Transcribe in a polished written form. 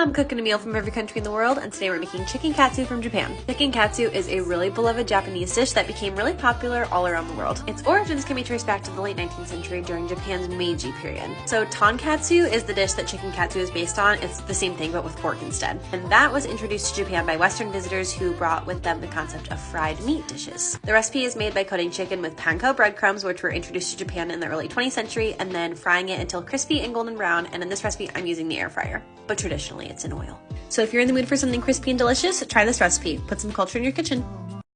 I'm cooking a meal from every country in the world, and today we're making chicken katsu from Japan. Chicken katsu is a really beloved Japanese dish that became really popular all around the world. Its origins can be traced back to the late 19th century during Japan's Meiji period. So tonkatsu is the dish that chicken katsu is based on. It's the same thing but with pork instead. And that was introduced to Japan by Western visitors who brought with them the concept of fried meat dishes. The recipe is made by coating chicken with panko breadcrumbs, which were introduced to Japan in the early 20th century, and then frying it until crispy and golden brown. And in this recipe, I'm using the air fryer, but traditionally it's in oil. So if you're in the mood for something crispy and delicious, try this recipe. Put some culture in your kitchen.